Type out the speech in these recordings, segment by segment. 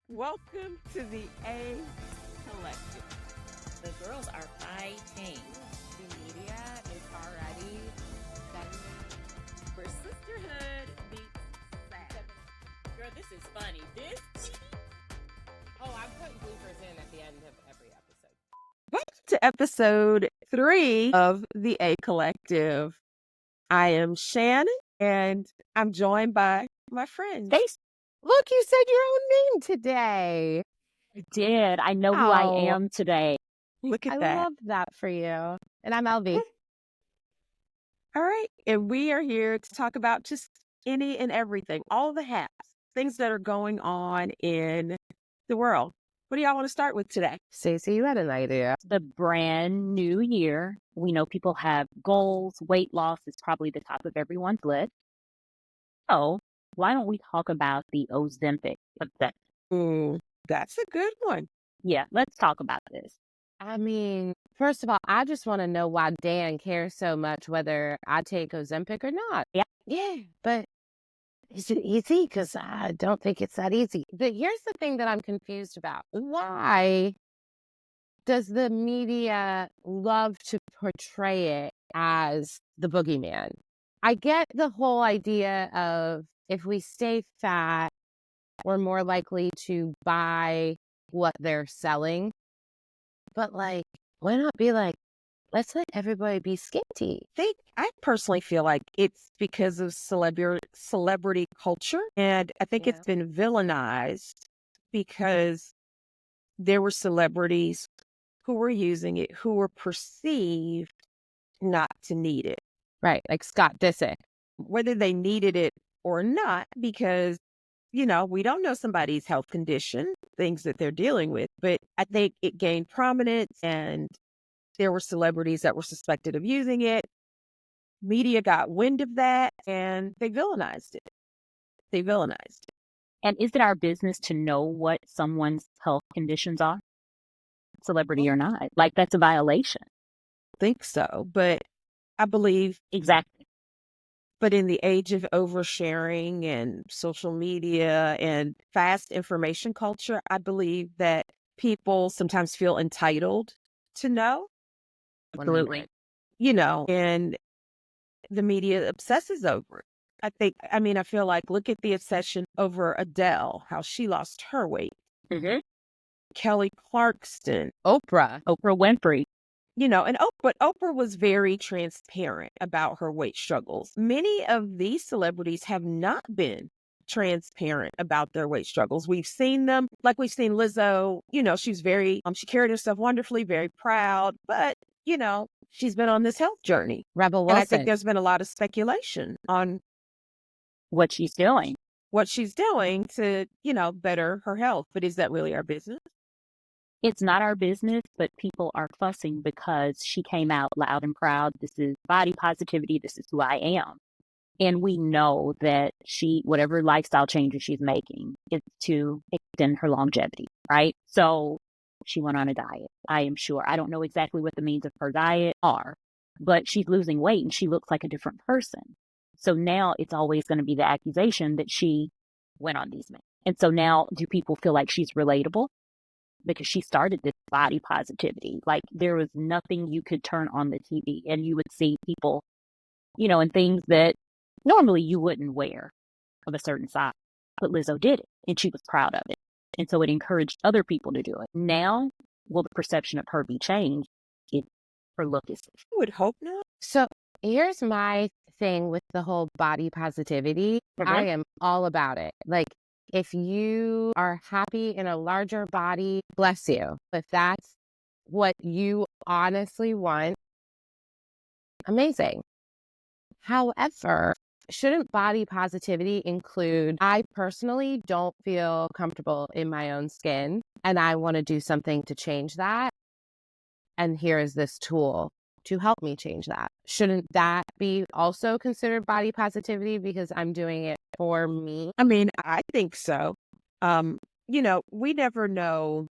Welcome to the A Collective. The girls are fighting. The media is already bending where sisterhood meets sad. Girl, this is funny. I'm putting bloopers in at the end of every episode. Welcome to episode 3 of the A Collective. I am Shannon, and I'm joined by my friend Stacy Look, you said your own name today. did. I know who I Oh, am today. Look at I that. love that for you. And I'm Elvie. All right. And we are here to talk about just any and everything, all the hats, things that are going on in the world. What do y'all want to start with today? Stacey, you had an idea. The brand new year. We know people have goals. Weight loss is probably the top of everyone's list. So why don't we talk about the Ozempic Obsession? That's a good one. Yeah, let's talk about this. I mean, first of all, I just want to know why Dan cares so much whether I take Ozempic or not. Yeah, but is it easy? Because I don't think it's that easy. But here's the thing that I'm confused about. Why does the media love to portray it as the boogeyman? I get the whole idea of if we stay fat, we're more likely to buy what they're selling. But why not be like, let's let everybody be skinty? I personally feel like it's because of celebrity culture. And I think it's been villainized because there were celebrities who were using it, who were perceived not to need it. Right, like Scott Disick. Whether they needed it or not, because, we don't know somebody's health condition, things that they're dealing with. But I think it gained prominence and there were celebrities that were suspected of using it. Media got wind of that and they villainized it. And is it our business to know what someone's health conditions are? Celebrity or not? Like, that's a violation. I think so. But I believe Exactly. But in the age of oversharing and social media and fast information culture, I believe that people sometimes feel entitled to know, Absolutely. and the media obsesses over it. I feel like, look at the obsession over Adele, how she lost her weight. Mm-hmm. Kelly Clarkson, Oprah. Oprah Winfrey. but Oprah was very transparent about her weight struggles. Many of these celebrities have not been transparent about their weight struggles. We've seen them, like we've seen Lizzo, she's very, she carried herself wonderfully, very proud, but, she's been on this health journey. Rebel And I Wilson. think there's been a lot of speculation on What she's doing. to, better her health. But is that really our business? It's not our business, but people are fussing because she came out loud and proud. This is body positivity. This is who I am. And we know that whatever lifestyle changes she's making, is to extend her longevity, right? So she went on a diet, I am sure. I don't know exactly what the means of her diet are, but she's losing weight and she looks like a different person. So now it's always going to be the accusation that she went on these meds. And so now do people feel like she's relatable? Because she started this body positivity. Like, there was nothing you could turn on the TV and you would see people, in things that normally you wouldn't wear of a certain size. But Lizzo did it and she was proud of it. And so it encouraged other people to do it. Now, will the perception of her be changed if her look is different? I would hope not. So here's my thing with the whole body positivity. Mhm. I am all about it. Like, if you are happy in a larger body, bless you. If that's what you honestly want, amazing. However, shouldn't body positivity include, I personally don't feel comfortable in my own skin and I want to do something to change that. And here is this tool to help me change that. Shouldn't that be also considered body positivity because I'm doing it for me? I think so. We never know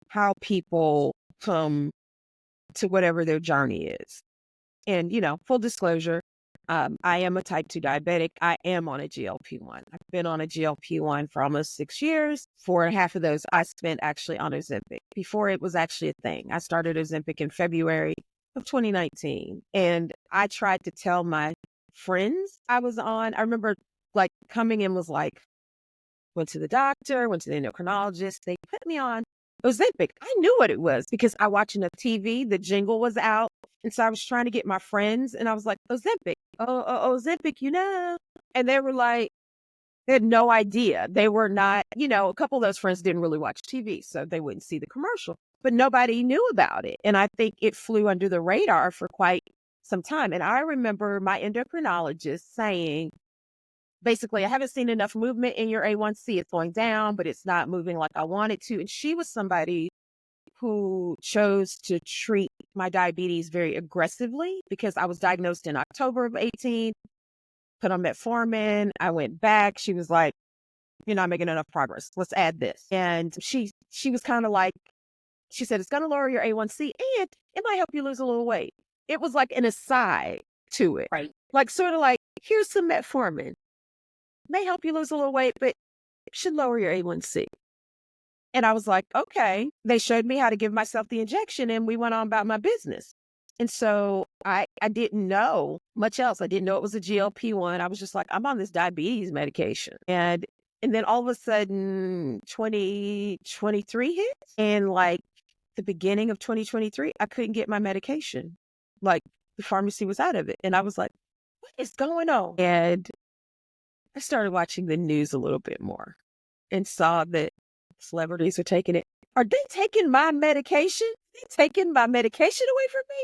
how people come to whatever their journey is. And, full disclosure, I am a type 2 diabetic. I am on a GLP-1. I've been on a GLP-1 for almost 6 years. 4.5 of those I spent actually on Ozempic before it was actually a thing. I started Ozempic in February of 2019. And I tried to tell my friends I was on. I remember like coming in was like, went to the doctor, went to the endocrinologist. They put me on Ozempic. I knew what it was because I watched enough TV. The jingle was out. And so I was trying to get my friends and I was like, Ozempic, Ozempic, And they were like, they had no idea. They were not, a couple of those friends didn't really watch TV, so they wouldn't see the commercial, but nobody knew about it. And I think it flew under the radar for quite some time. And I remember my endocrinologist saying, basically, I haven't seen enough movement in your A1C. It's going down, but it's not moving like I want it to. And she was somebody who chose to treat my diabetes very aggressively because I was diagnosed in October of 18, put on metformin. I went back. She was like, you're not making enough progress. Let's add this. And she was kind of like, she said, it's going to lower your A1C and it might help you lose a little weight. It was like an aside to it. Right. Like sort of like, here's some metformin. May help you lose a little weight, but it should lower your A1C. And I was like, okay. They showed me how to give myself the injection and we went on about my business. And so I didn't know much else. I didn't know it was a GLP-1. I was just like, I'm on this diabetes medication. And then all of a sudden 2023 hits and like the beginning of 2023, I couldn't get my medication. Like the pharmacy was out of it. And I was like, what is going on? And I started watching the news a little bit more and saw that celebrities are taking it. Are they taking my medication? They taking my medication away from me?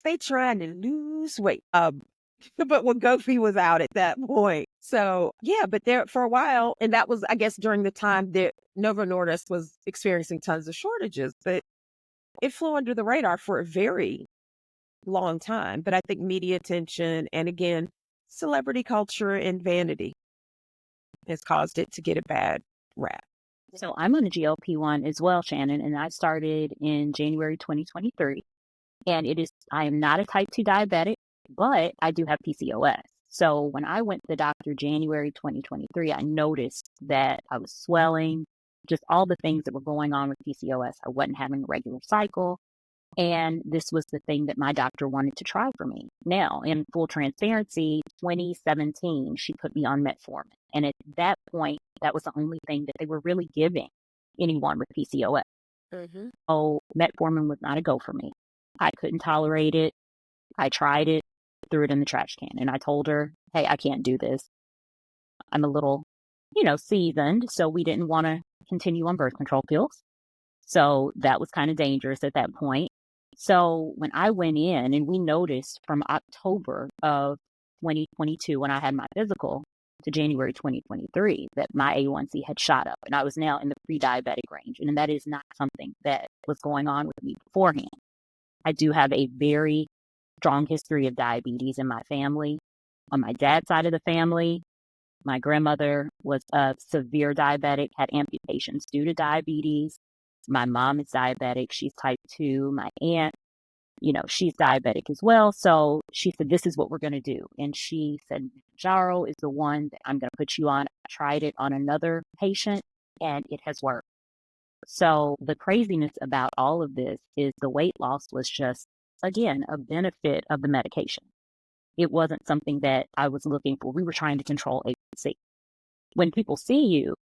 They trying to lose weight. But Wegovy was out at that point. So yeah, but there for a while, and that was, I guess, during the time that Novo Nordisk was experiencing tons of shortages, but it flew under the radar for a very long time. But I think media attention and again, celebrity culture and vanity has caused it to get a bad rap. So I'm on a GLP-1 as well, Shannon, and I started in January 2023. And I am not a type 2 diabetic, but I do have PCOS. So when I went to the doctor January 2023, I noticed that I was swelling, just all the things that were going on with PCOS. I wasn't having a regular cycle. And this was the thing that my doctor wanted to try for me. Now, in full transparency, 2017, she put me on metformin. And at that point, that was the only thing that they were really giving anyone with PCOS. Mm-hmm. So metformin was not a go for me. I couldn't tolerate it. I tried it, threw it in the trash can. And I told her, hey, I can't do this. I'm a little, seasoned. So we didn't want to continue on birth control pills. So that was kind of dangerous at that point. So when I went in and we noticed from October of 2022, when I had my physical, to January 2023, that my A1C had shot up and I was now in the pre-diabetic range. And that is not something that was going on with me beforehand. I do have a very strong history of diabetes in my family. On my dad's side of the family, my grandmother was a severe diabetic, had amputations due to diabetes. My mom is diabetic. She's type 2. My aunt, she's diabetic as well. So she said, this is what we're going to do. And she said, Jaro is the one that I'm going to put you on. I tried it on another patient and it has worked. So the craziness about all of this is the weight loss was just, again, a benefit of the medication. It wasn't something that I was looking for. We were trying to control A1C. When people see you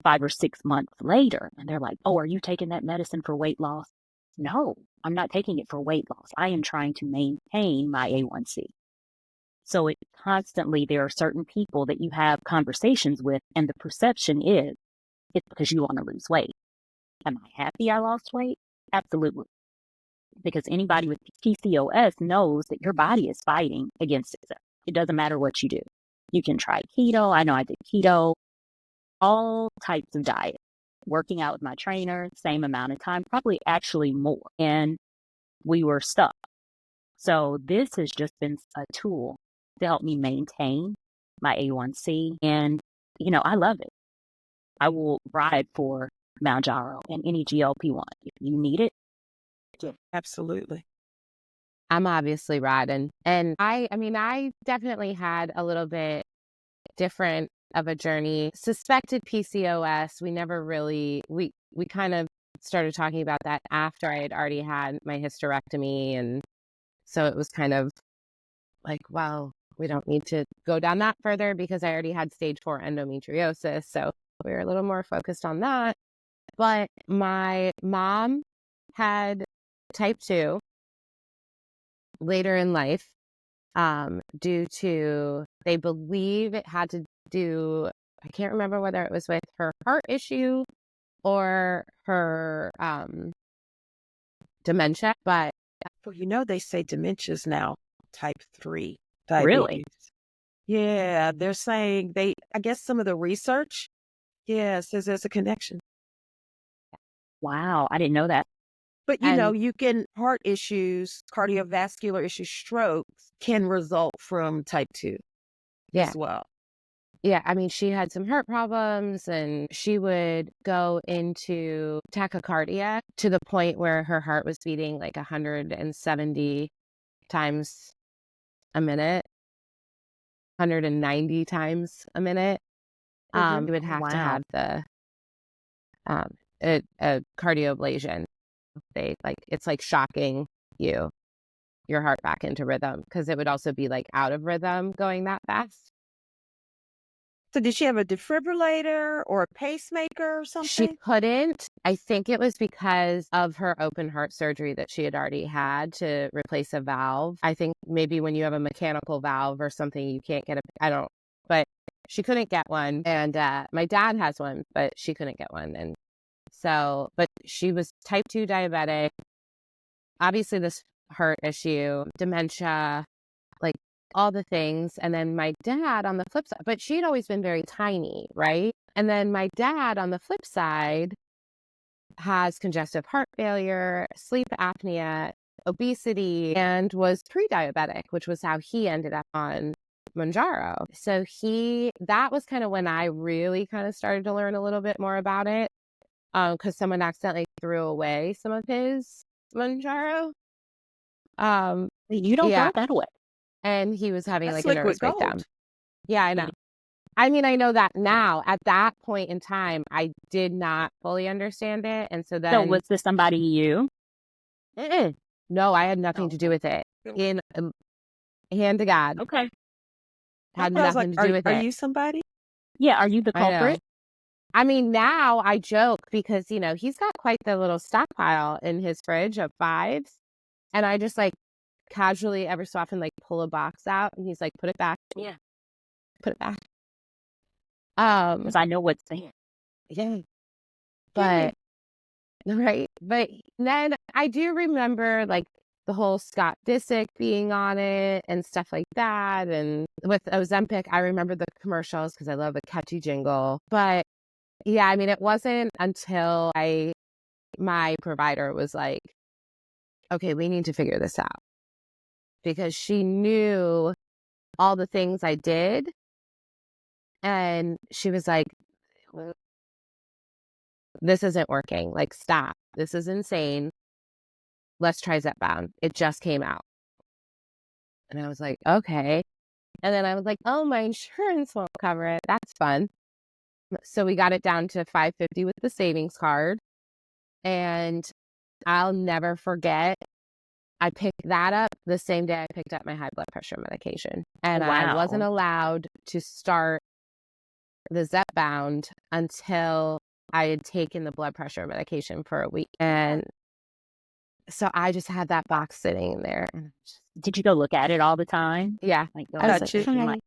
5 or 6 months later and they're like, oh, are you taking that medicine for weight loss? No, I'm not taking it for weight loss. I am trying to maintain my A1C. So there are certain people that you have conversations with and the perception is it's because you want to lose weight. Am I happy I lost weight? Absolutely. Because anybody with PCOS knows that your body is fighting against itself. It doesn't matter what you do. You can try keto. I know I did keto, all types of diet, working out with my trainer, same amount of time, probably actually more. And we were stuck. So this has just been a tool to help me maintain my A1C. And, I love it. I will ride for Mounjaro and any GLP-1. If you need it, Absolutely. I'm obviously riding. And I mean, I definitely had a little bit different of a journey. Suspected PCOS. We never really, we kind of started talking about that after I had already had my hysterectomy. And so it was kind of like, well, we don't need to go down that further because I already had stage 4 endometriosis. So we were a little more focused on that. But my mom had type 2 later in life, due to, they believe it had to do, I can't remember whether it was with her heart issue or her dementia, but Well, they say dementia's now type 3 Really? diabetes. Yeah, they're saying I guess some of the research, says there's a connection. Wow, I didn't know that. But and you can heart issues, cardiovascular issues, strokes can result from type 2 yeah, as well. yeah. I mean, she had some heart problems and she would go into tachycardia to the point where her heart was beating like 170 times a minute, 190 times a minute. You would Oh, have to wow. have the a cardioablation. It's like shocking your heart back into rhythm because it would also be like out of rhythm going that fast. So did she have a defibrillator or a pacemaker or She something? couldn't. I think it was because of her open heart surgery that she had already had to replace a valve. I think maybe when you have a mechanical valve or something, you can't get but she couldn't get one. And my dad has one, but she couldn't get one. And so, but she was type 2 diabetic. Obviously, this heart issue, dementia, like all the things. And then my dad on the flip side, but she'd always been very tiny, right? And then my dad on the flip side has congestive heart failure, sleep apnea, obesity, and was pre-diabetic, which was how he ended up on Mounjaro. So that was kind of when I really kind of started to learn a little bit more about it, because someone accidentally threw away some of his Mounjaro. You don't Yeah, throw that away. and he was having That's like a nervous liquid breakdown. gold. Yeah, I know. I mean, I know that now. At that point in time, I did not fully understand it. And so So then, was this somebody you? no, I had nothing Oh, to do with it. okay. In hand to God, Okay. had I was like, nothing to do with are it. you somebody? Yeah, are you the I know. culprit? I mean, now I joke because, he's got quite the little stockpile in his fridge of 5s. And I just like casually every so often like pull a box out and he's like, put it back, Yeah. put it back. Because I know what's there. Yeah. Yay. But right. But then I do remember like the whole Scott Disick being on it and stuff like that. And with Ozempic, I remember the commercials because I love a catchy jingle. But yeah, I mean, it wasn't until my provider was like, okay, we need to figure this out. Because she knew all the things I did. And she was like, this isn't working. Like, stop. This is insane. Let's try Zepbound. It just came out. And I was like, okay. And then I was like, oh, my insurance won't cover it. That's fun. So we got it down to $550 with the savings card. And I'll never forget, I picked that up the same day I picked up my high blood pressure medication. And I wasn't Wow. allowed to start the Zepbound until I had taken the blood pressure medication for a week. And so I just had that box sitting in there. Did you go look at it all the time? Yeah. Like, I was Touch like, it. hi,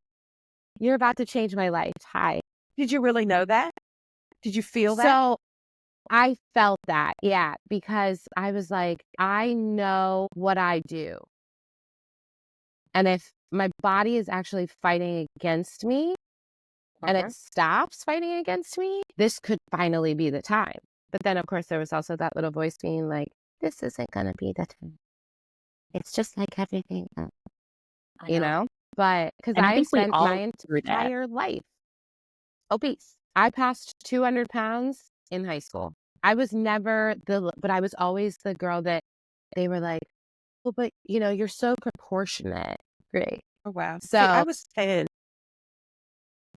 you're about to change my life. Hi. Did you really know that? Did you feel that? So I felt that, yeah, because I was like, I know what I do. And if my body is actually fighting against me and it stops fighting against me, this could finally be the time. But then, of course, there was also that little voice being like, this isn't going to be the time. It's just like everything else, I know. But because And I I think we spent all my through that. entire life obese. I passed 200 pounds in high school. I was never but I was always the girl that they were like, well, but you're so proportionate. Great. Oh, wow. See, So, I was 10.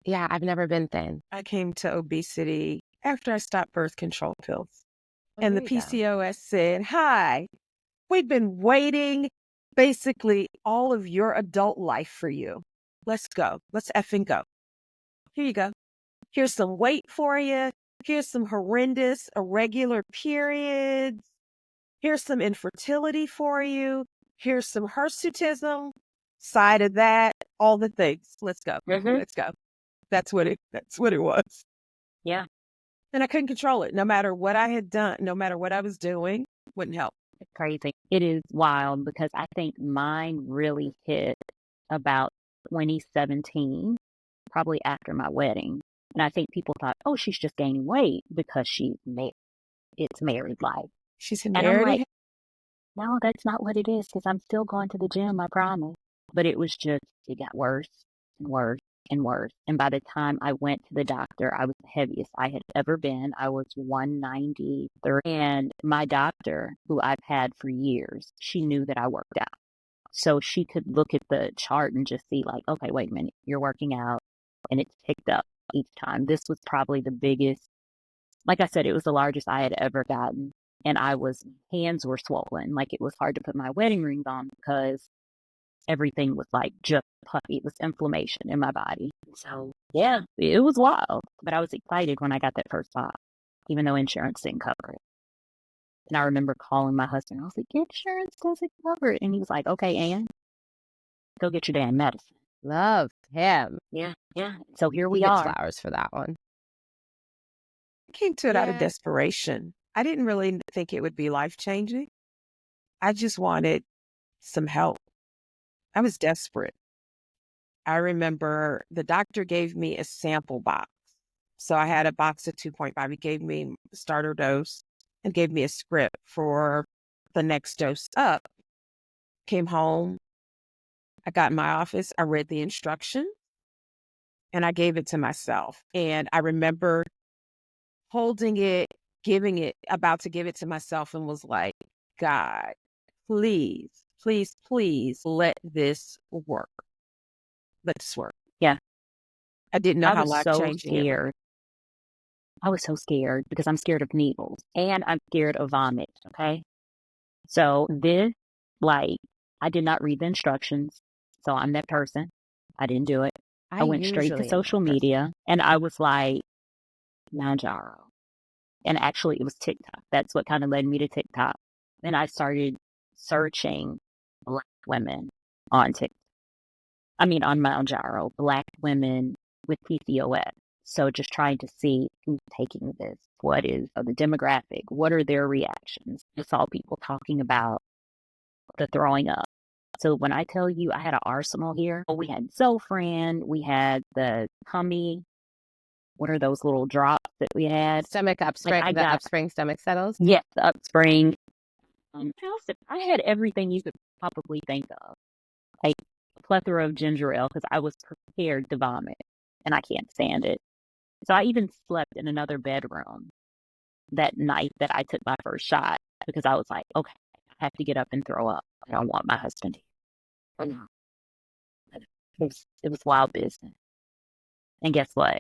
yeah, I've never been thin. I came to obesity after I stopped birth control pills. Oh, And the there you go. PCOS said, hi, we've been waiting basically all of your adult life for you. Let's go. Let's effing go. Here you go. Here's some weight for you. Here's some horrendous irregular periods. Here's some infertility for you. Here's some hirsutism. Side of that, all the things. Let's go. Let's go. That's what it was. Yeah. And I couldn't control it. No matter what I had done, no matter what I was doing, wouldn't help. It's crazy. It is wild because I think mine really hit about 2017, probably after my wedding. And I think people thought, oh, she's just gaining weight because she's married. It's married life. She's And I'm married. like, no, that's not what it is because I'm still going to the gym, I promise. But it got worse and worse and worse. And by the time I went to the doctor, I was the heaviest I had ever been. I was 193. And my doctor, who I've had for years, she knew that I worked out. So she could look at the chart and just see like, okay, wait a minute, you're working out. And it's picked up each time. This was probably the biggest. Like I said, it was the largest I had ever gotten. And hands were swollen. Like it was hard to put my wedding rings on because everything was like just puffy. It was inflammation in my body. So yeah, it was wild. But I was excited when I got that first shot, even though insurance didn't cover it. And I remember calling my husband. I was like, insurance doesn't cover it. And he was like, okay, Ann, go get your damn medicine. Love him. Yeah. So here He we gets are. flowers for that one. I came to it out of Yeah. desperation. I didn't really think it would be life-changing. I just wanted some help. I was desperate. I remember the doctor gave me a sample box. So I had a box of 2.5. He gave me a starter dose and gave me a script for the next dose up. Came home. I got in my office. I read the instructions and I gave it to myself. And I remember holding it, about to give it to myself and was like, God, please, please, please let this work. Let this work. Yeah. I didn't know I how was so life-changing it was. scared. I was so scared because I'm scared of needles and I'm scared of vomit. Okay. So I did not read the instructions. So I'm that person. I didn't do it. I went straight to usually am social that person. media and I was like, Manjaro. And actually it was TikTok. That's what kind of led me to TikTok. And I started searching Black women on TikTok. On Manjaro, Black women with PCOS. So just trying to see who's taking this. What is the demographic? What are their reactions? I saw people talking about the throwing up. So when I tell you I had an arsenal here, we had Zofran, we had the tummy. What are those little drops that we had? Stomach upspring, Like, the upspring stomach settles. Yes, the upspring. I had everything you could probably think of. Like a plethora of ginger ale because I was prepared to vomit and I can't stand it. So I even slept in another bedroom that night that I took my first shot because I was like, okay, I have to get up and throw up. I don't want my husband here. It was wild business. And guess what?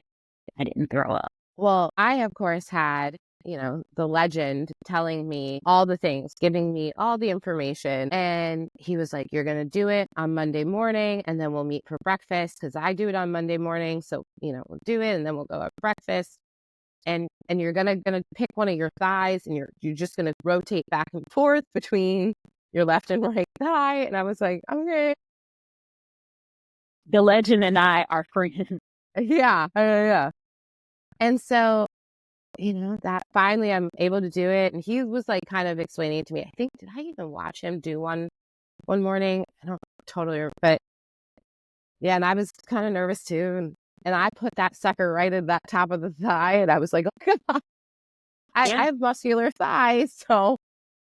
I didn't throw up. Well, I, of course, had, the legend telling me all the things, giving me all the information. And he was like, you're going to do it on Monday morning and then we'll meet for breakfast because I do it on Monday morning. So, we'll do it and then we'll go have breakfast. And you're gonna pick one of your thighs and you're just going to rotate back and forth between your left and right thigh. And I was like, okay. The legend and I are friends. Yeah. And so, that finally I'm able to do it. And he was like kind of explaining it to me. I think, did I even watch him do one morning? I don't totally remember, but yeah, and I was kind of nervous too. And I put that sucker right at that top of the thigh. And I was like, oh, God. I have muscular thighs. So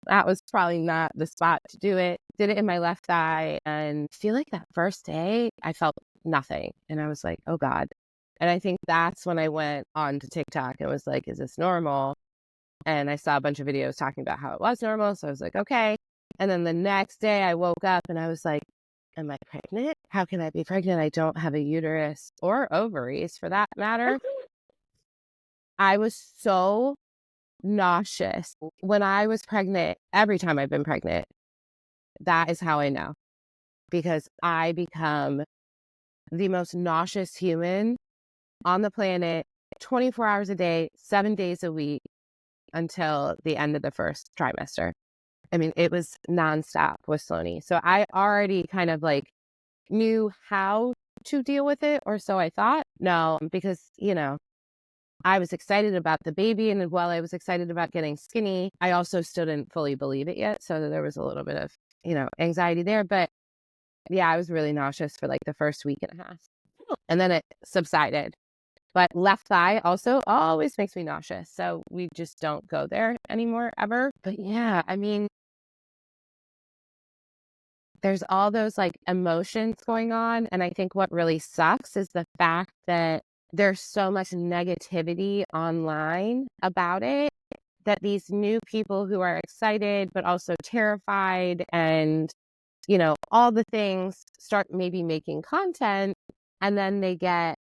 that was probably not the spot to do it. Did it in my left thigh. And I feel like that first day I felt nothing. And I was like, oh God. And I think that's when I went on to TikTok and was like, is this normal? And I saw a bunch of videos talking about how it was normal. So I was like, okay. And then the next day I woke up and I was like, am I pregnant? How can I be pregnant? I don't have a uterus or ovaries for that matter. I was so nauseous when I was pregnant. Every time I've been pregnant, that is how I know, because I become the most nauseous human on the planet 24 hours a day, 7 days a week until the end of the first trimester. I mean, it was nonstop with Sloane. So I already kind of like knew how to deal with it, or so I thought. No, because, I was excited about the baby. And while I was excited about getting skinny, I also still didn't fully believe it yet. So there was a little bit of, anxiety there. But yeah, I was really nauseous for like the first week and a half. And then it subsided. But left thigh also always makes me nauseous. So we just don't go there anymore, ever. But yeah, I mean, there's all those like emotions going on. And I think what really sucks is the fact that there's so much negativity online about it, that these new people who are excited, but also terrified and, all the things, start maybe making content, and then they get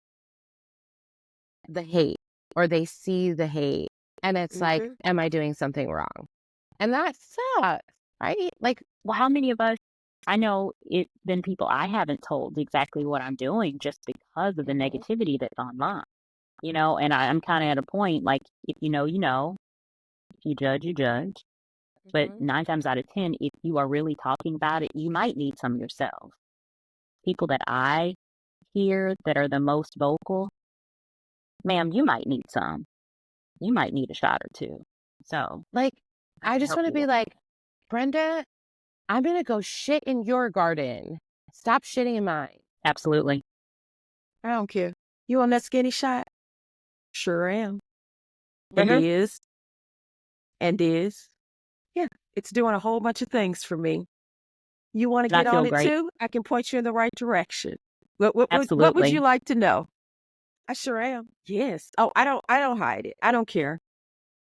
the hate, or they see the hate, and it's like, am I doing something wrong? And that sucks, right? Like, Well, how many of us, I know it's been people I haven't told exactly what I'm doing just because of the negativity that's online, and I'm kind of at a point, like, if you know, you know, if you judge, you judge. But 9 times out of 10, if you are really talking about it, you might need some yourself. People that I hear that are the most vocal, ma'am, you might need some. You might need a shot or two. So, like, I can just help want to you be with like, Brenda, I'm going to go shit in your garden. Stop shitting in mine. absolutely. I don't care. You on that skinny shot? Sure am. And is. And is. Yeah, it's doing a whole bunch of things for me. You want to And I get on feel it great. too? I can point you in the right direction. What would Absolutely. you like to know? I sure am. Yes. Oh, I don't hide it. I don't care.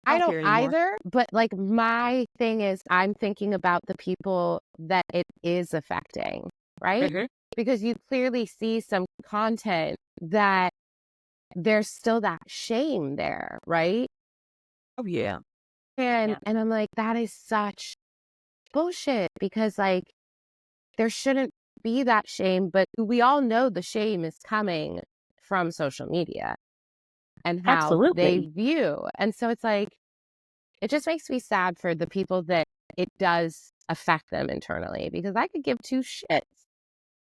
I don't care anymore. either, but like my thing is I'm thinking about the people that it is affecting, right? Because you clearly see some content that there's still that shame there, right? Oh yeah. And I'm like, that is such bullshit, because like there shouldn't be that shame, but we all know the shame is coming from social media and how they Absolutely. view. And so it's like, it just makes me sad for the people that it does affect them internally, because I could give two shits.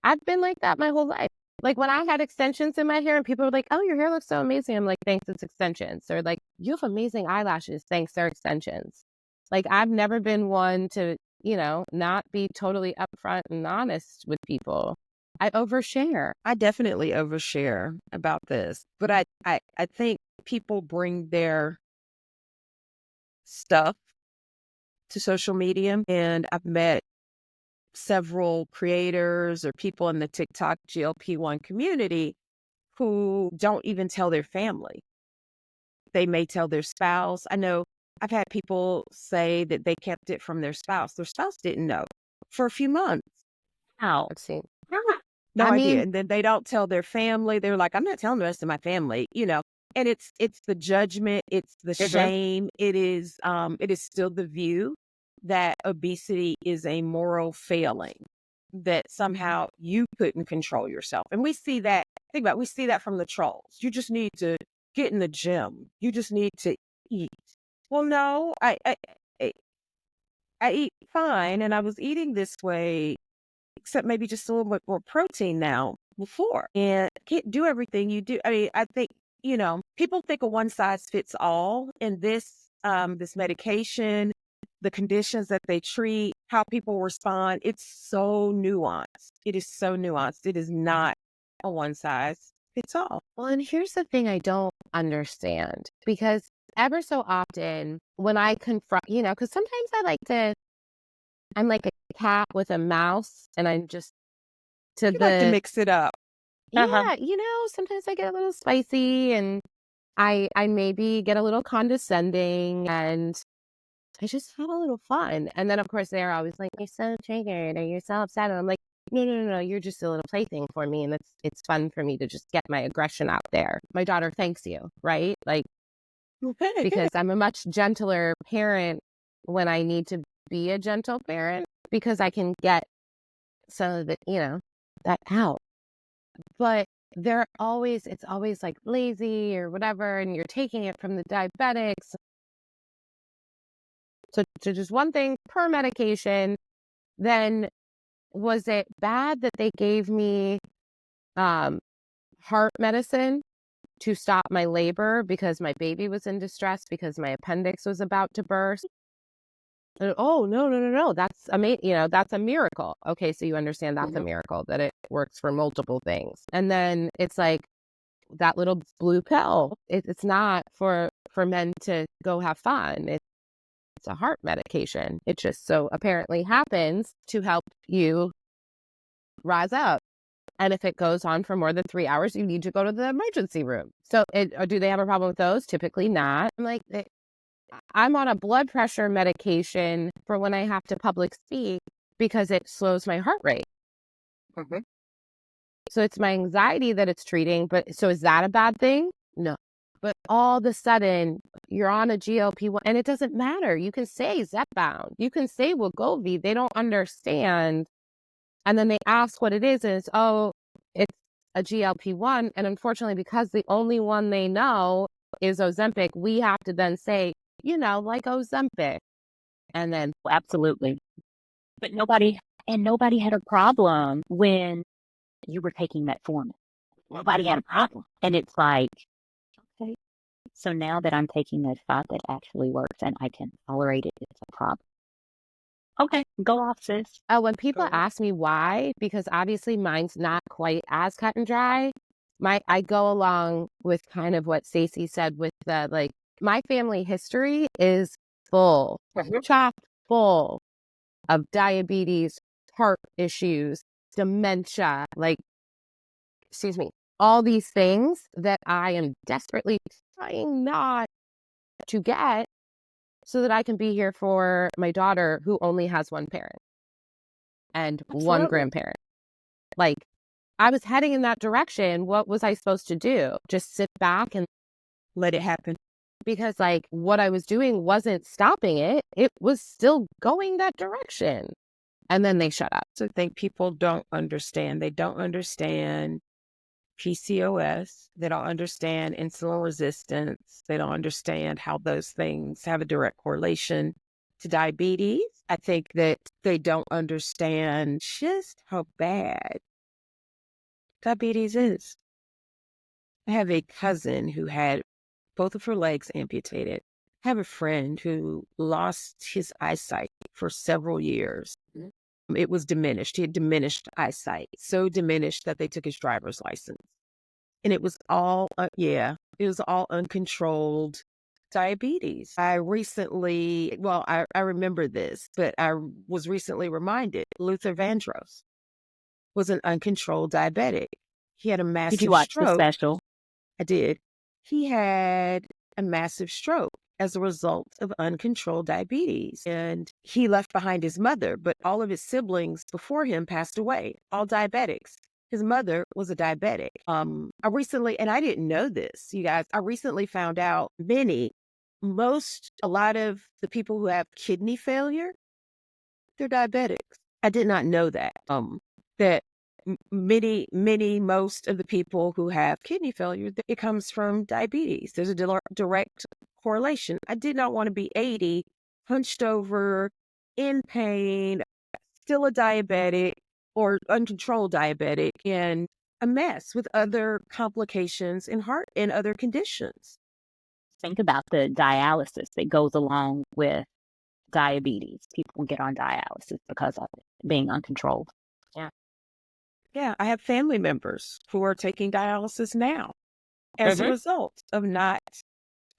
I've been like that my whole life. Like when I had extensions in my hair and people were like, oh, your hair looks so amazing. I'm like, thanks, it's extensions. Or like, you have amazing eyelashes. Thanks, they're extensions. Like I've never been one to, not be totally upfront and honest with people. I overshare. I definitely overshare about this, but I think people bring their stuff to social media, and I've met several creators or people in the TikTok GLP-1 community who don't even tell their family. They may tell their spouse. I know I've had people say that they kept it from their spouse. Their spouse didn't know for a few months. How? I've seen. No I idea. mean, And then they don't tell their family. They're like, I'm not telling the rest of my family, And it's the judgment, it's the shame, it is still the view that obesity is a moral failing, that somehow you couldn't control yourself. And we see that, we see that from the trolls. You just need to get in the gym. You just need to eat. Well, no, I, I eat fine, and I was eating this way, except maybe just a little bit more protein now before. And can't do everything you do. I mean, I think, people think a one size fits all, and this medication, the conditions that they treat, how people respond, it's so nuanced. It is so nuanced. It is not a one size fits all. well, and here's the thing I don't understand, because ever so often when I confront, because sometimes I'm like a cat with a mouse, and I'm just to You like to the, mix it up. yeah, sometimes I get a little spicy, and I maybe get a little condescending, and I just had a little fun. And then, of course, they're always like, you're so triggered or you're so upset. And I'm like, no, no, no, no. You're just a little plaything for me. And it's fun for me to just get my aggression out there. My daughter thanks you, right? Like, because I'm a much gentler parent when I need to be a gentle parent because I can get some of the, that out. But it's always like lazy or whatever. And you're taking it from the diabetics. So just one thing per medication. Then was it bad that they gave me heart medicine to stop my labor because my baby was in distress because my appendix was about to burst? And, oh, no. That's amazing. That's a miracle. Okay, so you understand that's a miracle that it works for multiple things. And then it's like that little blue pill. It's not for men to go have fun. It's a heart medication. It just so apparently happens to help you rise up. And if it goes on for more than 3 hours, you need to go to the emergency room. So do they have a problem with those? Typically not. I'm like, I'm on a blood pressure medication for when I have to public speak because it slows my heart rate. So it's my anxiety that it's treating. But so is that a bad thing? No. But all of a sudden, you're on a GLP-1, and it doesn't matter. You can say Zepbound. You can say Wegovy. They don't understand. And then they ask what it is, and it's a GLP-1. And unfortunately, because the only one they know is Ozempic, we have to then say, like Ozempic. And then, Absolutely. But nobody had a problem when you were taking metformin. Nobody had a problem. And it's like, okay, so now that I'm taking a shot that actually works and I can tolerate it, it's a problem. Okay, go off, sis. When people ask me why, because obviously mine's not quite as cut and dry, I go along with kind of what Stacey said with the, my family history is chock full of diabetes, heart issues, dementia, all these things that I am desperately trying not to get so that I can be here for my daughter who only has one parent and one grandparent. I was heading in that direction. What was I supposed to do? Just sit back and let it happen? Because what I was doing wasn't stopping it. It was still going that direction. And then they shut up. So I think people don't understand. They don't understand PCOS. They don't understand insulin resistance. They don't understand how those things have a direct correlation to diabetes. I think that they don't understand just how bad diabetes is. I have a cousin who had both of her legs amputated. I have a friend who lost his eyesight for several years. It was diminished. He had diminished eyesight, so diminished that they took his driver's license. And it was all, it was all uncontrolled diabetes. I remember this, but I was recently reminded Luther Vandross was an uncontrolled diabetic. He had a massive Did you watch stroke. the special? I did. He had a massive stroke as a result of uncontrolled diabetes. And he left behind his mother, but all of his siblings before him passed away, all diabetics. His mother was a diabetic. And I didn't know this, you guys. I recently found out a lot of the people who have kidney failure, they're diabetics. I did not know that. That most of the people who have kidney failure, it comes from diabetes. There's a direct correlation. I did not want to be 80, hunched over, in pain, still a diabetic or uncontrolled diabetic, and a mess with other complications in heart and other conditions. Think about the dialysis that goes along with diabetes. People get on dialysis because of it being uncontrolled. Yeah, I have family members who are taking dialysis now as a result of not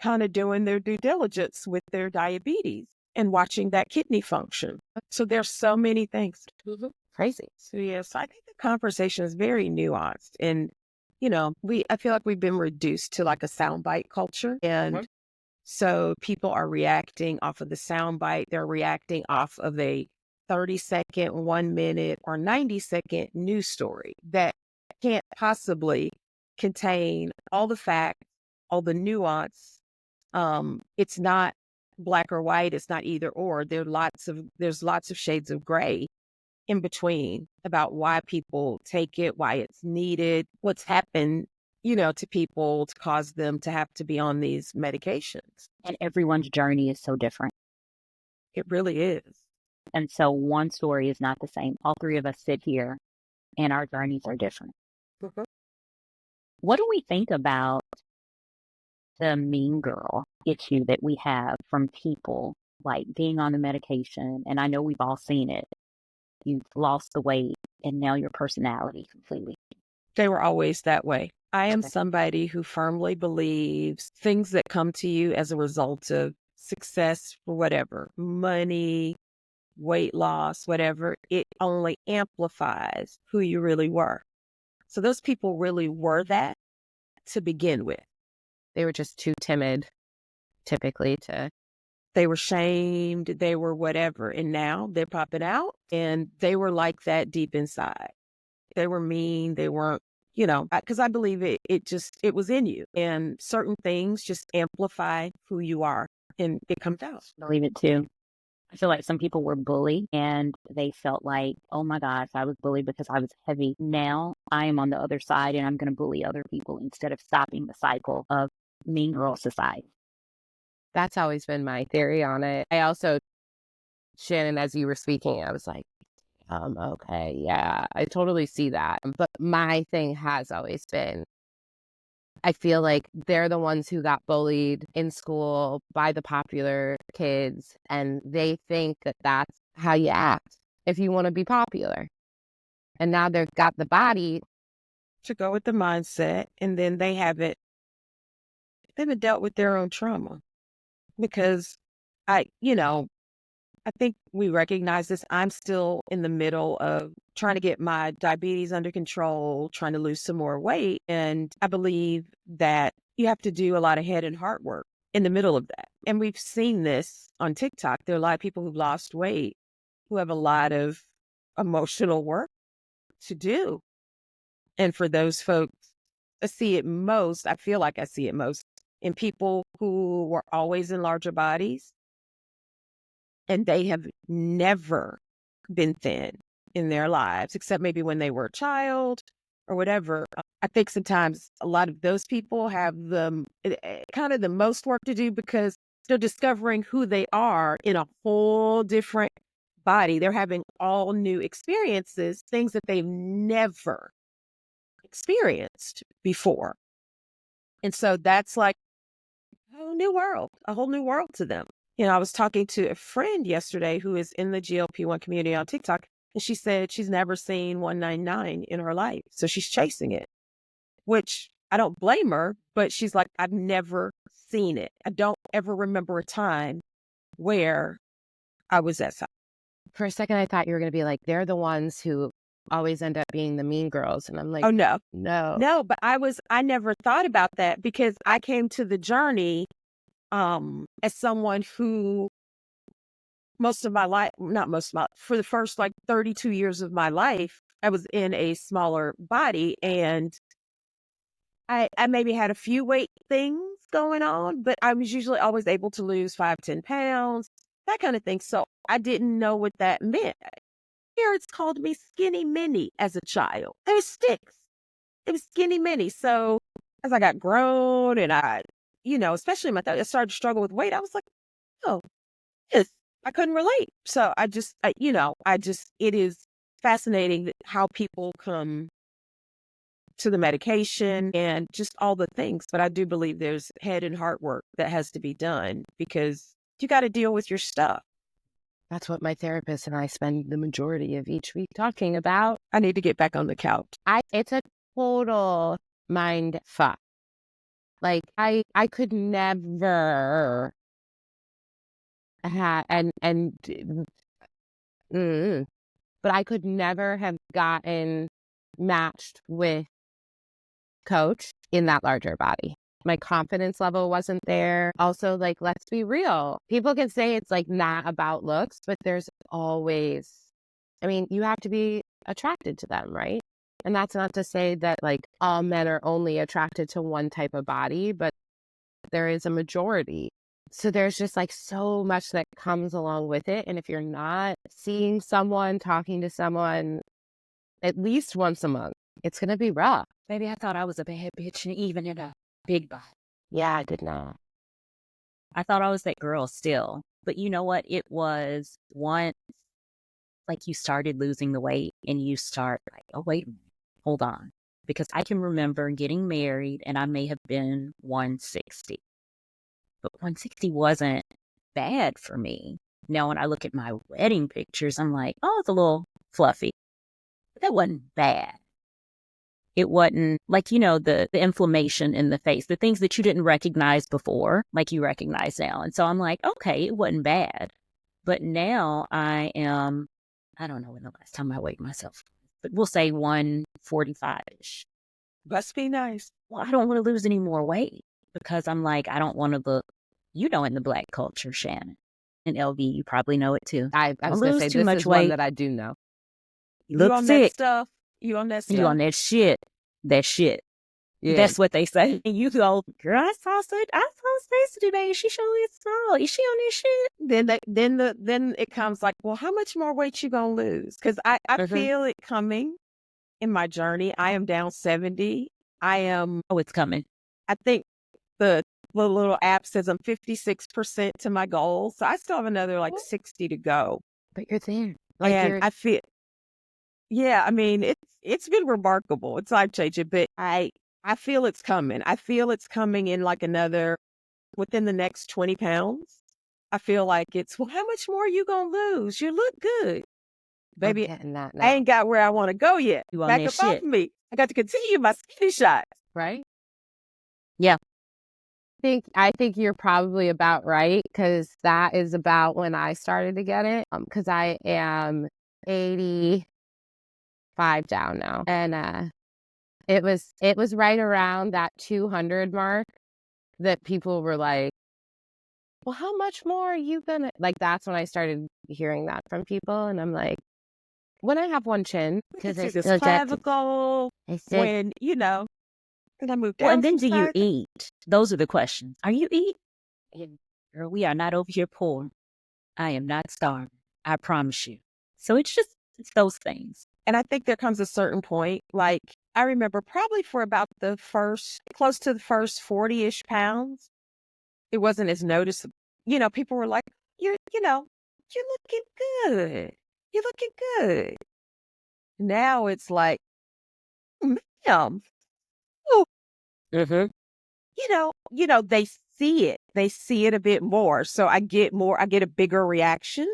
kind of doing their due diligence with their diabetes and watching that kidney function. So there's so many things. Crazy. So yes, I think the conversation is very nuanced. And, I feel like we've been reduced to like a soundbite culture. And So people are reacting off of the soundbite. They're reacting off of a 30-second, 1 minute, or 90-second news story that can't possibly contain all the facts, all the nuance. It's not black or white. It's not either or. There's lots of shades of gray in between about why people take it, why it's needed, what's happened, to people to cause them to have to be on these medications. And everyone's journey is so different. It really is. And so one story is not the same. All three of us sit here and our journeys are different. Mhm. What do we think about the mean girl issue that we have from people like being on the medication? And I know we've all seen it. You've lost the weight and now your personality completely. They were always that way. I am Okay. somebody who firmly believes things that come to you as a result of success for whatever, money, weight loss, whatever, it only amplifies who you really were. So those people really were that to begin with. They were just too timid, typically, to. They were shamed, they were whatever. And now they're popping out and they were like that deep inside. They were mean. They weren't, because I believe it was in you. And certain things just amplify who you are and it comes out. I believe it too. I feel like some people were bullied and they felt like, oh my gosh, I was bullied because I was heavy. Now I am on the other side and I'm going to bully other people instead of stopping the cycle of mean girl society. That's always been my theory on it. I also, Shannon, as you were speaking, I was like, okay, yeah, I totally see that. But my thing has always been, I feel like they're the ones who got bullied in school by the popular kids, and they think that that's how you act if you want to be popular. And now they've got the body To go with the mindset, and then they haven't dealt with their own trauma because I, I think we recognize this. I'm still in the middle of trying to get my diabetes under control, trying to lose some more weight. And I believe that you have to do a lot of head and heart work in the middle of that. And we've seen this on TikTok. There are a lot of people who've lost weight who have a lot of emotional work to do. And for those folks, I feel like I see it most in people who were always in larger bodies and they have never been thin in their lives, except maybe when they were a child or whatever. I think sometimes a lot of those people have kind of the most work to do because they're discovering who they are in a whole different body. They're having all new experiences, things that they've never experienced before. And so that's like a whole new world to them. I was talking to a friend yesterday who is in the GLP-1 community on TikTok, and she said she's never seen 199 in her life. So she's chasing it, which I don't blame her, but she's like, I've never seen it. I don't ever remember a time where I was that size. For a second, I thought you were going to be like, they're the ones who always end up being the mean girls. And I'm like, Oh, no. no. But I never thought about that because I came to the journey as someone who for the first like 32 years of my life, I was in a smaller body and I maybe had a few weight things going on, but I was usually always able to lose 5-10 pounds, that kind of thing. So I didn't know what that meant. Parents called me skinny mini as a child. It was sticks. It was skinny mini. So as I got grown and especially when I started to struggle with weight, I was like, oh, yes, I couldn't relate. So it is fascinating how people come to the medication and just all the things. But I do believe there's head and heart work that has to be done because you got to deal with your stuff. That's what my therapist and I spend the majority of each week talking about. I need to get back on the couch. It's a total mind fuck. Like I could never have but I could never have gotten matched with Coach in that larger body. My confidence level wasn't there. Also, like, let's be real. People can say it's like not about looks, but there's always, I mean, you have to be attracted to them, right? And that's not to say that like all men are only attracted to one type of body, but there is a majority. So there's just like so much that comes along with it. And if you're not seeing someone, talking to someone at least once a month, it's going to be rough. Maybe I thought I was a bad bitch and even in a big body. Yeah, I did not. I thought I was that girl still. But you know what? It was once like you started losing the weight and you start like, oh, wait a minute, hold on. Because I can remember getting married and I may have been 160. But 160 wasn't bad for me. Now, when I look at my wedding pictures, I'm like, oh, it's a little fluffy. But that wasn't bad. It wasn't like, the inflammation in the face, the things that you didn't recognize before, like you recognize now. And so I'm like, okay, it wasn't bad. But now I don't know when the last time I weighed myself, but we'll say 145-ish. Must be nice. Well, I don't want to lose any more weight because I'm like, I don't want to look, in the Black culture, Shannon. And LV, you probably know it too. I was going to say, too this much is weight. one that I do know. You look on sick. That stuff. You on that stuff. You on that shit. That shit. Yeah. That's what they say. And you go, girl, I saw Stacey today. She showed me small. Is she on this shit? Then it comes like, well, how much more weight you gonna lose? Because I feel it coming in my journey. I am down 70. Oh, it's coming. I think the little app says I'm 56% to my goal. So I still have another like 60 to go. But you're there. Like I feel, yeah, I mean, it's been remarkable. It's life changing, but I feel it's coming. I feel it's coming in like within the next 20 pounds. I feel like it's, well, how much more are you going to lose? You look good. Baby, that I ain't got where I want to go yet. You on Back that up off shit. me. I got to continue my skinny shot. Right? Yeah. I think you're probably about right, because that is about when I started to get it. Because I am 85 down now, and it was right around that 200 mark that people were like, well, how much more are you gonna, like, that's when I started hearing that from people. And I'm like, when I have one chin, Because because this clavicle, when, and I moved down. Well, and then do you eat? Those are the questions. Are you eating? Girl, we are not over here poor. I am not starving. I promise you. So it's those things. And I think there comes a certain point, like I remember probably for about close to the first 40-ish pounds, it wasn't as noticeable. People were like, you're looking good. You're looking good. Now it's like, ma'am, oh, they see it. They see it a bit more. So I get a bigger reaction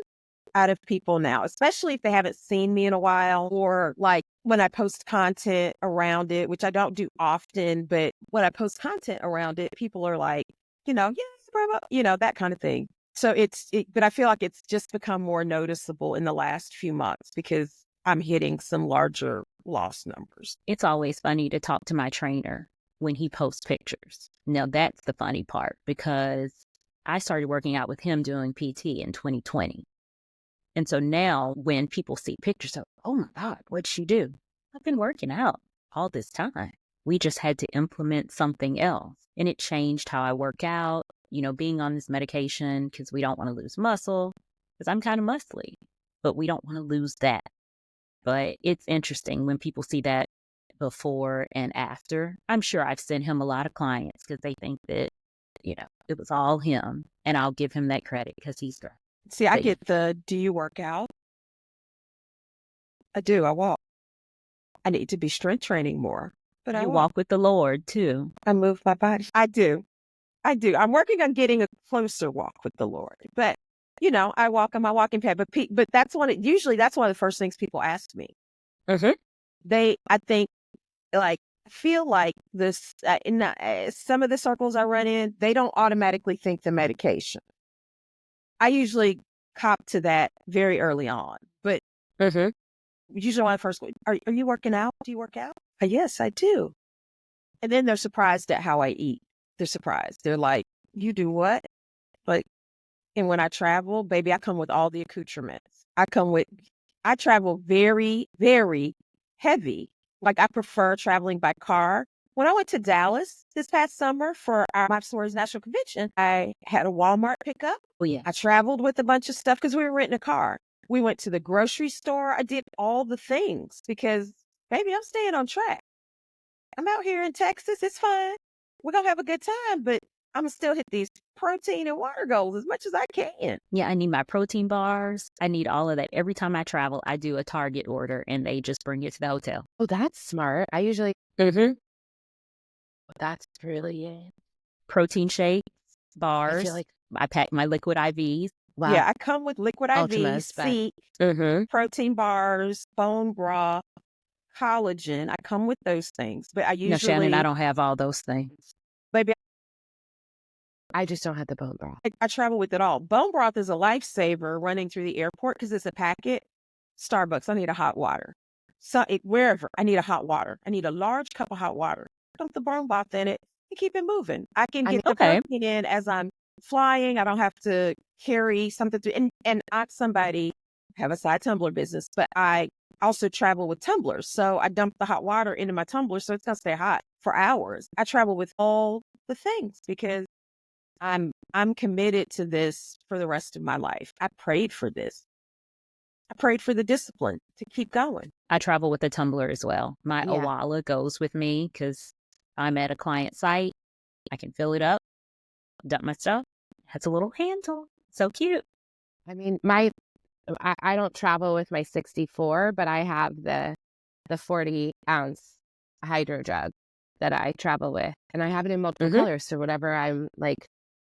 out of people now, especially if they haven't seen me in a while, or like when I post content around it, which I don't do often, but when I post content around it, people are like, yeah, that kind of thing. So but I feel like it's just become more noticeable in the last few months because I'm hitting some larger loss numbers. It's always funny to talk to my trainer when he posts pictures. Now that's the funny part, because I started working out with him doing PT in 2020. And so now when people see pictures of, oh my God, what'd she do? I've been working out all this time. We just had to implement something else. And it changed how I work out, being on this medication, because we don't want to lose muscle, because I'm kind of muscly, but we don't want to lose that. But it's interesting when people see that before and after. I'm sure I've sent him a lot of clients because they think that, it was all him. And I'll give him that credit because he's great. See, I get do you work out? I do. I walk. I need to be strength training more. But I walk with the Lord too. I move my body. I do. I'm working on getting a closer walk with the Lord. But, I walk on my walking pad. But that's usually that's one of the first things people ask me. I think, like, I feel like this, in some of the circles I run in, they don't automatically think the medication. I usually cop to that very early on. But usually when I first go, are you working out? Do you work out? Yes, I do. And then they're surprised at how I eat. They're surprised. They're like, you do what? Like, and when I travel, baby, I come with all the accoutrements. I travel very, very heavy. Like, I prefer traveling by car. When I went to Dallas this past summer for our My Stories National Convention, I had a Walmart pickup. Oh, yeah. I traveled with a bunch of stuff because we were renting a car. We went to the grocery store. I did all the things because, baby, I'm staying on track. I'm out here in Texas. It's fine. We're going to have a good time, but I'm going to still hit these protein and water goals as much as I can. Yeah, I need my protein bars. I need all of that. Every time I travel, I do a Target order and they just bring it to the hotel. Oh, that's smart. I usually, Mm-hmm. that's brilliant. Protein shakes, I bars. feel like, I pack my liquid IVs. wow. Yeah, I come with liquid Ultimas, IVs, but- seat, Mm-hmm. protein bars, bone broth, collagen. I come with those things, but I No, usually, Shannon, I don't have all those things. baby, I just don't have the bone broth. I travel with it all. Bone broth is a lifesaver running through the airport because it's a packet. Starbucks, I need a hot water. So wherever, I need a hot water. I need a large cup of hot water. Dump the bone broth in it and keep it moving. I can I get mean, the okay. protein in as I'm flying. I don't have to carry something to, and I'm somebody, have a side tumbler business, but I also travel with tumblers. So I dump the hot water into my tumbler so it's going to stay hot for hours. I travel with all the things because I'm committed to this for the rest of my life. I prayed for this. I prayed for the discipline to keep going. I travel with a tumbler as well. My Yeah. Owala goes with me because I'm at a client site. I can fill it up, dump my stuff. Has a little handle. So cute. I mean, I don't travel with my 64, but I have the 40-ounce hydro jug that I travel with. And I have it in multiple Mhm. colors. So whatever I'm like,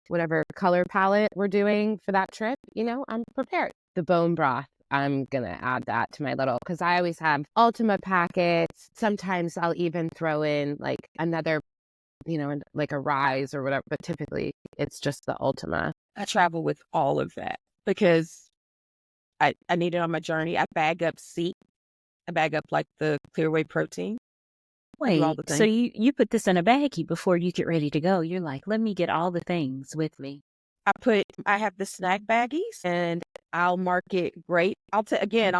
whatever color palette we're doing for that trip, I'm prepared. The bone broth, I'm going to add that to my little, because I always have Ultima packets. Sometimes I'll even throw in like another, like a Rise or whatever, but typically it's just the Ultima. I travel with all of that because I need it on my journey. I bag up seat. I bag up like the clear whey protein. I do all Wait, the so things. you put this in a baggie before you get ready to go. You're like, let me get all the things with me. I have the snack baggies and I'll mark it grape. I'll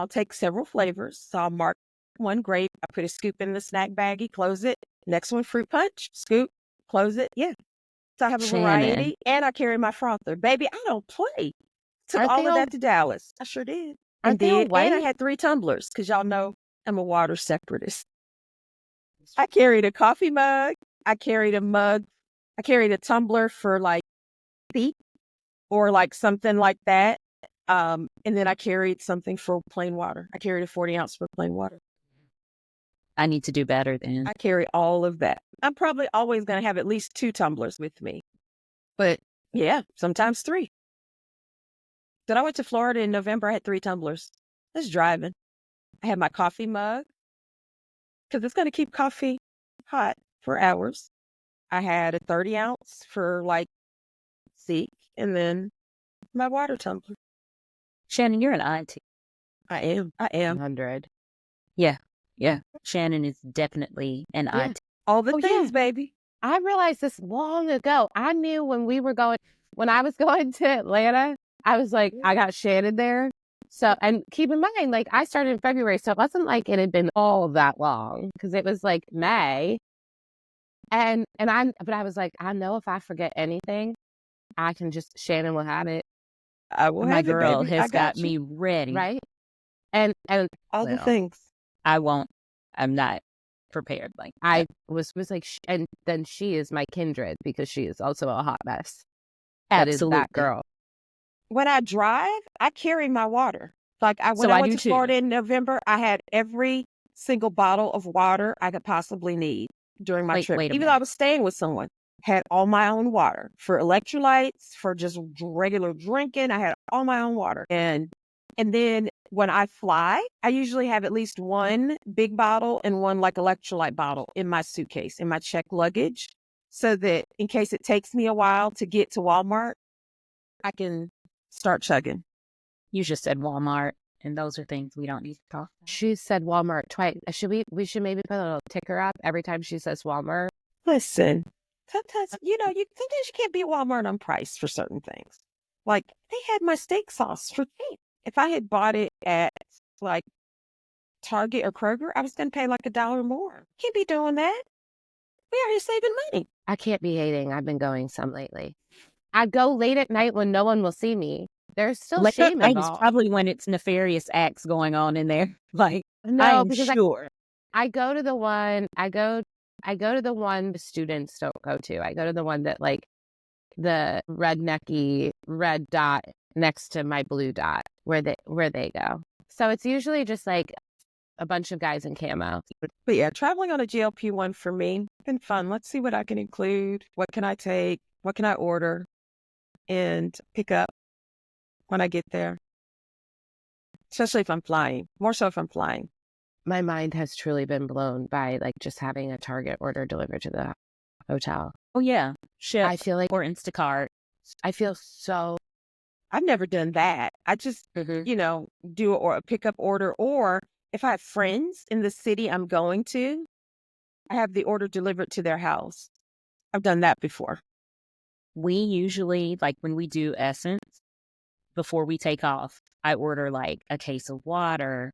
take several flavors. So I'll mark one grape. I put a scoop in the snack baggie, close it. Next one, fruit punch, scoop, close it. Yeah. So I have a Shannon. variety and I carry my frother. Baby, I don't play. Took Aren't all they of all- that to Dallas. I sure did. Aren't they all And I white? had 3 tumblers because y'all know I'm a water separatist. I carried a coffee mug. I carried a mug. I carried a tumbler for like tea or like something like that. And then I carried something for plain water. I carried a 40-ounce for plain water. I need to do better then. I carry all of that. I'm probably always going to have at least 2 tumblers with me. But yeah, sometimes 3. Then I went to Florida in November. I had 3 tumblers. I was driving. I had my coffee mug because it's going to keep coffee hot for hours. I had a 30-ounce for like seek and then my water tumbler. Shannon, you're an auntie. I am. 100. Yeah. Shannon is definitely an Yeah. auntie. All the Oh, things, yeah. baby. I realized this long ago. I knew when I was going to Atlanta, I was like, I got Shannon there. So, and keep in mind, like I started in February, so it wasn't like it had been all that long because it was like May. But I was like, I know if I forget anything, Shannon will have it, I will My have girl it, baby. I has got you. me ready. right? And All the well, things. I won't. I'm not prepared. Like I was like, and then she is my kindred because she is also a hot mess. That is absolutely. that girl. When I drive, I carry my water. Like when So I I went do to too. Florida in November, I had every single bottle of water I could possibly need during my trip. Wait a Even though I minute. was staying with someone, had all my own water for electrolytes, for just regular drinking. I had all my own water. And then when I fly, I usually have at least one big bottle and one like electrolyte bottle in my suitcase, in my checked luggage, so that in case it takes me a while to get to Walmart, I can start chugging. You just said Walmart, and those are things we don't need to talk about. She said Walmart twice. We should maybe put a little ticker up every time she says Walmart. Listen, Sometimes, sometimes you can't beat Walmart on price for certain things. Like they had my steak sauce for cheap. If I had bought it at like Target or Kroger, I was going to pay like $1 more. Can't be doing that. We are here saving money. I can't be hating. I've been going some lately. I go late at night when no one will see me. There's still Late shame night is involved. probably when it's nefarious acts going on in there. Like, No, I'm because sure. I go to the one, the one the students don't go to. I go to the one that like the rednecky red dot next to my blue dot where they go. So it's usually just like a bunch of guys in camo. But yeah, traveling on a GLP-1 for me, been fun. Let's see what I can include. What can I take? What can I order and pick up when I get there? Especially if I'm flying. More so if I'm flying. My mind has truly been blown by like just having a Target order delivered to the hotel. Oh, yeah. Ship I feel like or Instacart. I feel so. I've never done that. I just, do a pickup order, or if I have friends in the city I'm going to, I have the order delivered to their house. I've done that before. We usually, like when we do Essence, before we take off, I order like a case of water.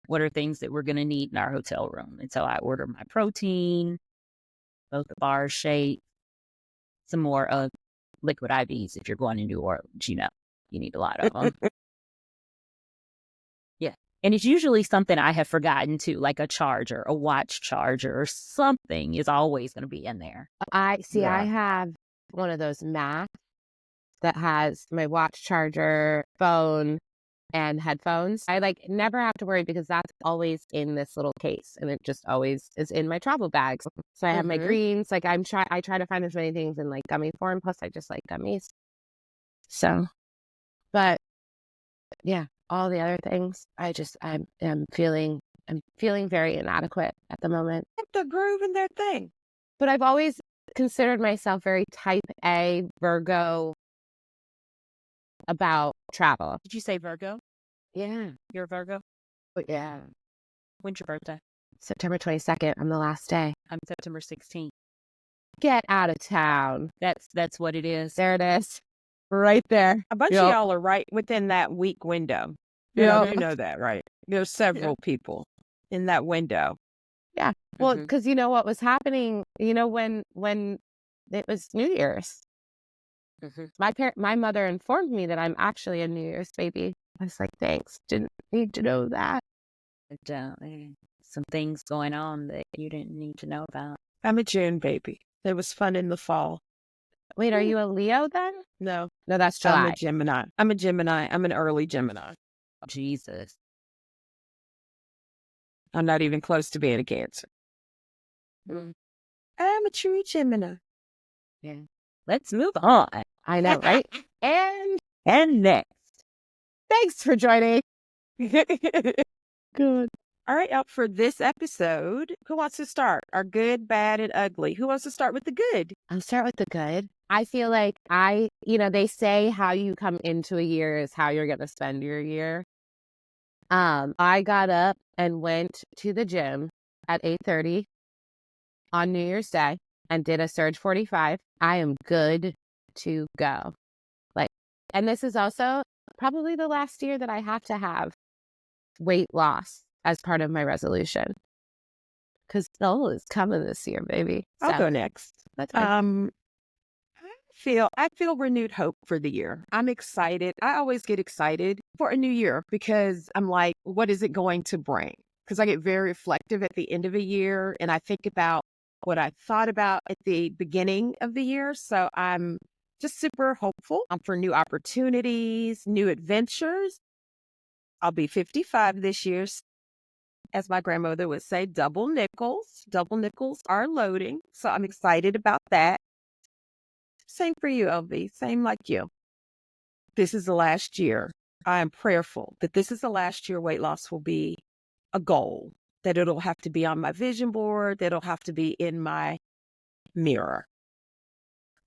What are things that we're going to need in our hotel room? And so I order my protein, both the bar shake, some more of liquid IVs if you're going to New Orleans, you need a lot of them. Yeah. And it's usually something I have forgotten too, like a charger, a watch charger or something is always going to be in there. I have one of those masks that has my watch charger, phone, and headphones. I like never have to worry because that's always in this little case and it just always is in my travel bags. So I have my greens. Like I try to find as many things in like gummy form. Plus I just like gummies. So, but yeah, all the other things, I'm feeling very inadequate at the moment. The groove in their thing. But I've always considered myself very type A Virgo about travel. Did you say Virgo? Yeah. You're a Virgo? But yeah. When's your birthday? September 22nd. I'm the last day. I'm September 16th. Get out of town. That's what it is. There it is. Right there. A bunch of y'all are right within that week window. You know that, right? There's several people in that window. Yeah. Well, because you know what was happening, when it was New Year's. My mother informed me that I'm actually a New Year's baby. I was like, thanks. Didn't need to know that. Some things going on that you didn't need to know about. I'm a June baby. It was fun in the fall. Wait, are you a Leo then? No, that's July. I'm a Gemini. I'm an early Gemini. Jesus. I'm not even close to being a Cancer. I'm a true Gemini. Yeah. Let's move on. I know, right? And next. Thanks for joining. Good. All right, up for this episode, who wants to start? Our good, bad, and ugly. Who wants to start with the good? I'll start with the good. I feel like they say how you come into a year is how you're going to spend your year. I got up and went to the gym at 8:30 on New Year's Day and did a Surge 45. I am good to go. And this is also probably the last year that I have to have weight loss as part of my resolution. Because Soul is coming this year, baby. I'll go next. That's fine. I feel renewed hope for the year. I'm excited. I always get excited for a new year because I'm like, what is it going to bring? Because I get very reflective at the end of a year and I think about what I thought about at the beginning of the year. So I'm just super hopeful for new opportunities, new adventures. I'll be 55 this year. As my grandmother would say, double nickels. Double nickels are loading. So I'm excited about that. Same for you, LV. Same like you. This is the last year. I am prayerful that this is the last year weight loss will be a goal, that it'll have to be on my vision board, that it'll have to be in my mirror.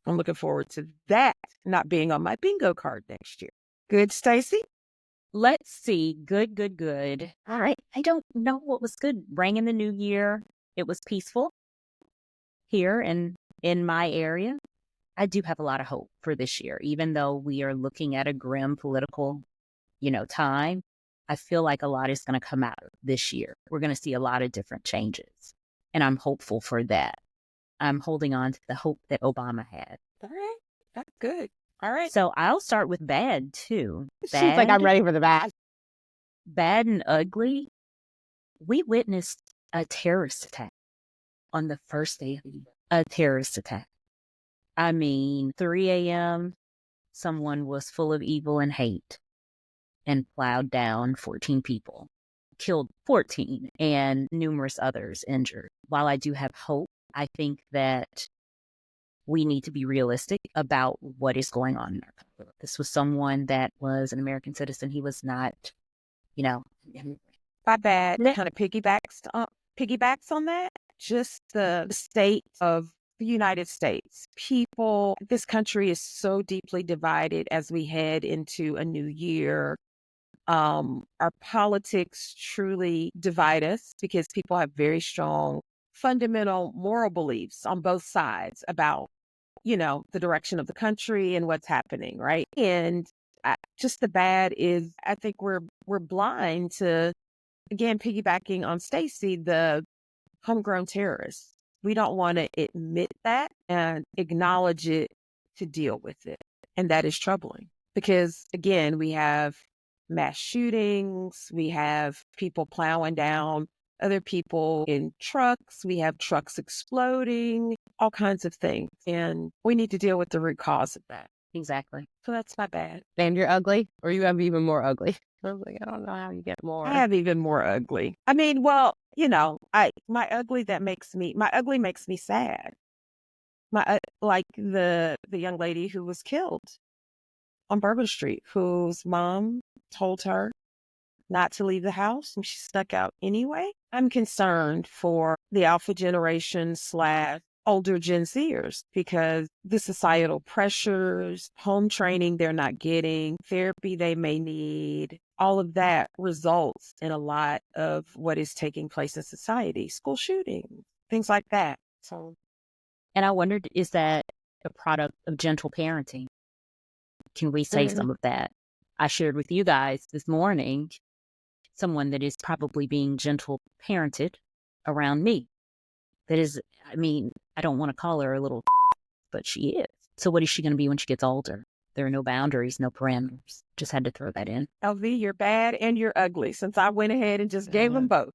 I'm looking forward to that not being on my bingo card next year. Good, Stacy? Let's see. Good. All right. I don't know what was good. Rang in the new year. It was peaceful here in in my area, I do have a lot of hope for this year, even though we are looking at a grim political, time. I feel like a lot is going to come out this year. We're going to see a lot of different changes, and I'm hopeful for that. I'm holding on to the hope that Obama had. All right. That's good. All right. So I'll start with bad too. She's like, I'm ready for the bad. Bad and ugly. We witnessed a terrorist attack on the first day of the year. A terrorist attack. I mean, 3 a.m., someone was full of evil and hate and plowed down 14 people, killed 14, and numerous others injured. While I do have hope, I think that we need to be realistic about what is going on in our country. This was someone that was an American citizen. He was not, My bad kind of piggybacks on that. Just the state of the United States. This country is so deeply divided as we head into a new year. Our politics truly divide us because people have very strong fundamental moral beliefs on both sides about, the direction of the country and what's happening, right? And just the bad is, I think we're blind to, again, piggybacking on Stacey, the homegrown terrorists. We don't want to admit that and acknowledge it to deal with it. And that is troubling because, again, we have mass shootings, we have people plowing down other people in trucks, we have trucks exploding, all kinds of things. And we need to deal with the root cause of that. Exactly. So that's not bad. And you're ugly, or you have even more ugly. I was like, I don't know how you get more. I have even more ugly. I mean, well, my ugly makes me sad. Like the young lady who was killed on Bourbon Street, whose mom told her not to leave the house and she snuck out anyway. I'm concerned for the alpha generation / older Gen Zers because the societal pressures, home training they're not getting, therapy they may need, all of that results in a lot of what is taking place in society, school shootings, things like that. So, and I wondered, is that a product of gentle parenting? Can we say some of that? I shared with you guys this morning someone that is probably being gentle parented around me. That is, I don't want to call her a little, but she is. So what is she going to be when she gets older? There are no boundaries, no parameters. Just had to throw that in. LV, you're bad and you're ugly since I went ahead and just gave them both.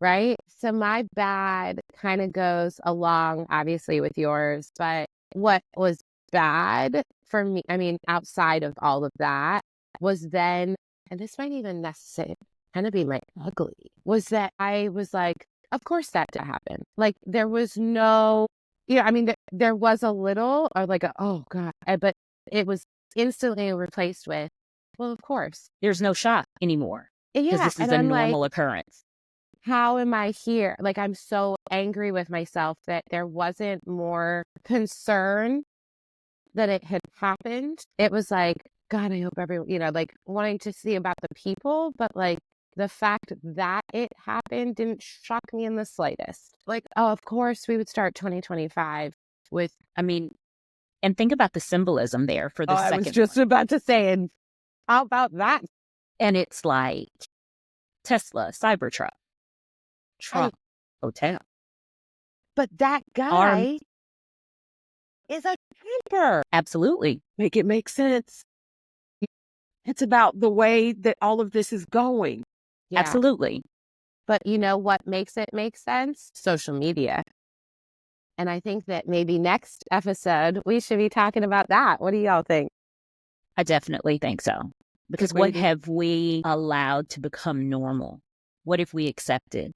Right? So my bad kind of goes along, obviously, with yours. But what was bad for me, outside of all of that, was then, and this might even necessarily kind of be my ugly, was that I was like, of course that did happen. Like there was no, there was a little or like, oh God, but it was instantly replaced with, well, of course. There's no shock anymore. Because this is a normal occurrence. How am I here? Like, I'm so angry with myself that there wasn't more concern that it had happened. It was like, God, I hope everyone, like wanting to see about the people, but like the fact that it happened didn't shock me in the slightest. Like, oh, of course we would start 2025 with, and think about the symbolism there for the second I was just about to say, and how about that? And it's like Tesla, Cybertruck, Trump, hotel. But that guy is a camper. Absolutely. Make it make sense. It's about the way that all of this is going. Yeah. Absolutely. But you know what makes it make sense? Social media. And I think that maybe next episode, we should be talking about that. What do y'all think? I definitely think so. Because what have we allowed to become normal? What have we accepted?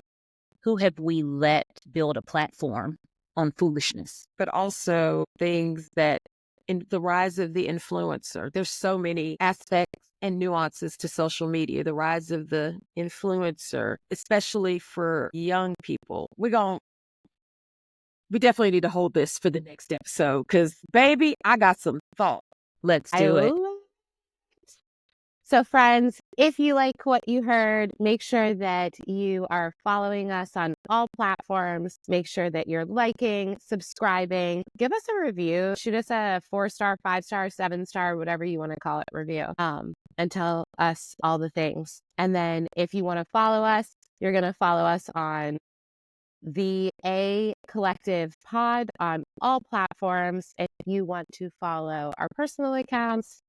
Who have we let build a platform on foolishness? But also things that in the rise of the influencer, there's so many aspects and nuances to social media. The rise of the influencer, especially for young people. We definitely need to hold this for the next episode because, baby, I got some thoughts. Let's do it. So friends, if you like what you heard, make sure that you are following us on all platforms. Make sure that you're liking, subscribing, give us a review, shoot us a 4-star, 5-star, 7-star, whatever you want to call it review, and tell us all the things. And then if you want to follow us, you're going to follow us on the A Collective Pod on all platforms. If you want to follow our personal accounts,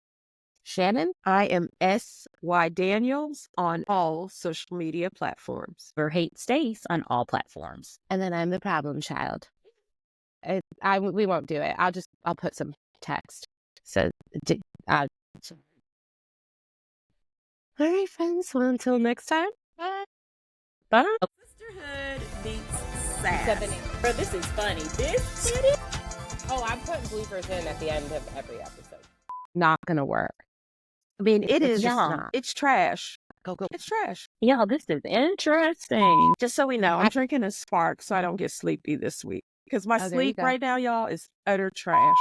Shannon? I am S.Y. Daniels on all social media platforms. Or Hate Stace on all platforms. And then I'm the problem child. We won't do it. I'll put some text. So, all right, friends. Well, until next time. Bye. Sisterhood meets sass. Bro, this is funny. Oh, I'm putting bloopers in at the end of every episode. Not gonna work. I mean, it is just not. not. It's trash. Go. It's trash. Y'all, this is interesting. Just so we know, I'm drinking a Spark so I don't get sleepy this week. Because my Oh, there you sleep go. right now, y'all, is utter trash.